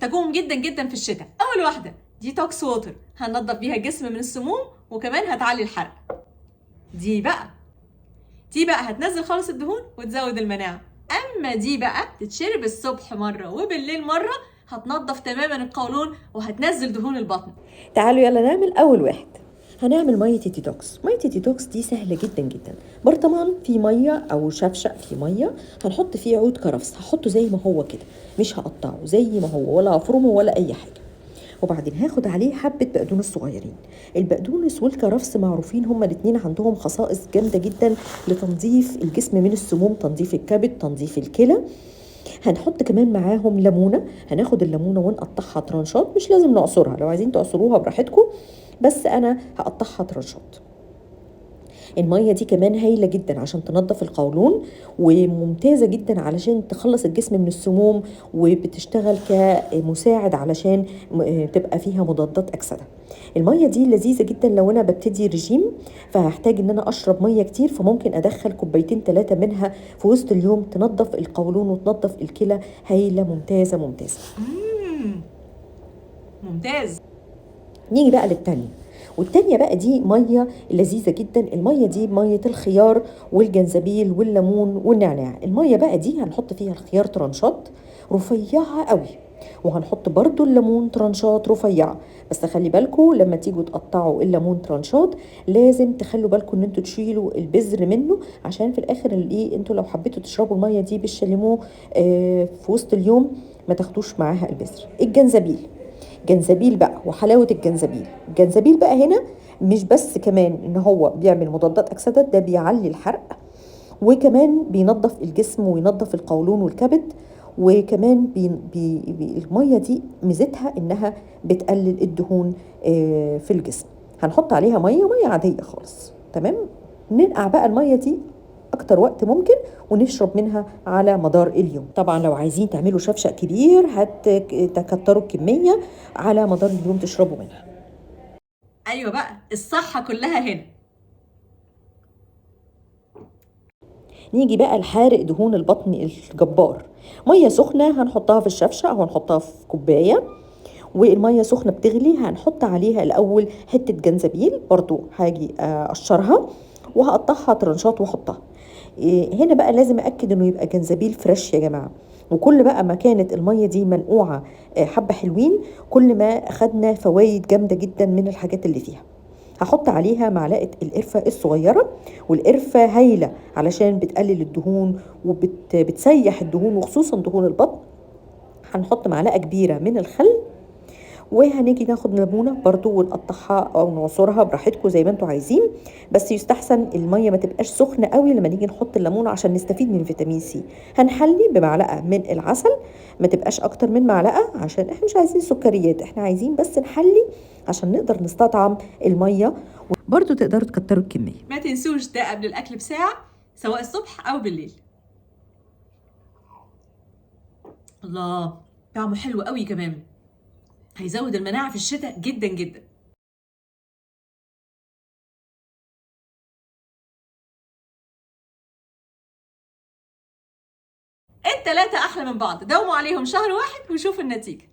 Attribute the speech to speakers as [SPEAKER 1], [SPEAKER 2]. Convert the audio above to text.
[SPEAKER 1] هتحتاجوهم جدا جدا في الشتاء. اول واحده ديتوكس ووتر، هننضف بيها الجسم من السموم وكمان هتعلي الحرق. دي بقى هتنزل خالص الدهون وتزود المناعه. اما دي بقى تتشرب الصبح مره وبالليل مره، هتنضف تماما القولون وهتنزل دهون البطن.
[SPEAKER 2] تعالوا يلا نعمل اول واحد. هنعمل ميه الديتوكس. ميه الديتوكس دي سهله جدا جدا. برطمان فيه ميه او شفشق فيه ميه، هنحط فيه عود كرفس، هحطه زي ما هو كده، مش هقطعه، زي ما هو، ولا افرمه ولا اي حاجه. وبعدين هاخد عليه حبه بقدونس صغيرين. البقدونس والكرفس معروفين هما الاثنين عندهم خصائص جامده جدا لتنظيف الجسم من السموم، تنظيف الكبد، تنظيف الكلى. هنحط كمان معاهم ليمونه، هناخد الليمونه ونقطعها ترانشات، مش لازم نعصرها، لو عايزين تعصروها براحتكم، بس انا هقطعها ترانشات. الميه دي كمان هايله جدا عشان تنظف القولون، وممتازه جدا علشان تخلص الجسم من السموم، وبتشتغل كمساعد علشان تبقى فيها مضادات اكسده. الميه دي لذيذه جدا لو انا ببتدي رجيم، فهحتاج ان انا اشرب ميه كتير، فممكن ادخل كوبايتين 3 منها في وسط اليوم، تنظف القولون وتنظف الكلى. هايله، ممتازه ممتازه.
[SPEAKER 1] ممتاز.
[SPEAKER 2] نيجي بقى للتانية، والتانية بقى دي مية لذيذة جدا. المية دي مية الخيار والجنزبيل والليمون والنعناع. المية بقى دي هنحط فيها الخيار ترانشات رفيعة قوي، وهنحط برضو الليمون ترانشات رفيعة. بس خلي بالكم لما تيجوا تقطعوا الليمون ترانشات لازم تخلوا بالكم ان انتوا تشيلوا البذر منه، عشان في الاخر الايه، انتوا لو حبيتوا تشربوا المية دي بالشاليمو في وسط اليوم ما تاخدوش معاها البذر. جنزبيل بقى وحلاوة الجنزبيل بقى هنا مش بس كمان ان هو بيعمل مضادات اكسدة، ده بيعلي الحرق، وكمان بينظف الجسم وينظف القولون والكبد. وكمان المية دي ميزتها انها بتقلل الدهون في الجسم. هنحط عليها مية عادية خالص، تمام. ننقع بقى المية دي اكتر وقت ممكن، ونشرب منها على مدار اليوم. طبعا لو عايزين تعملوا شفشق كبير هتكتروا الكمية على مدار اليوم تشربوا منها.
[SPEAKER 1] ايوه بقى، الصحه كلها هنا.
[SPEAKER 2] نيجي بقى لحارق دهون البطن الجبار. ميه سخنه هنحطها في الشفشق او هنحطها في كوبايه، والميه سخنه بتغلي، هنحط عليها الاول حته جنزبيل، برضو هاجي اقشرها وهقطعها ترنشات واحطها. هنا بقى لازم اكد انه يبقى جنزبيل فريش يا جماعه. وكل بقى ما كانت الميه دي منقوعه حبه حلوين، كل ما اخدنا فوائد جامده جدا من الحاجات اللي فيها. هحط عليها معلقه القرفه الصغيره، والقرفه هايله علشان بتقلل الدهون وبتسيح الدهون وخصوصا دهون البطن. هنحط معلقه كبيره من الخل، وهنيجي ناخد ليمونه برضو ونقطعها او نعصرها براحتكم زي ما انتم عايزين، بس يستحسن الميه ما تبقاش سخنه قوي لما نيجي نحط الليمونه عشان نستفيد من فيتامين سي. هنحلي بمعلقه من العسل، ما تبقاش اكتر من معلقه عشان احنا مش عايزين سكريات، احنا عايزين بس نحلي عشان نقدر نستطعم الميه. برضو تقدروا تكتروا الكميه.
[SPEAKER 1] ما تنسوش ده قبل الاكل بساعه، سواء الصبح او بالليل. الله، طعمه حلو قوي كمان، هيزود المناعه في الشتاء جدا جدا. التلاتة احلى من بعض، داوموا عليهم شهر واحد وشوفوا النتيجه.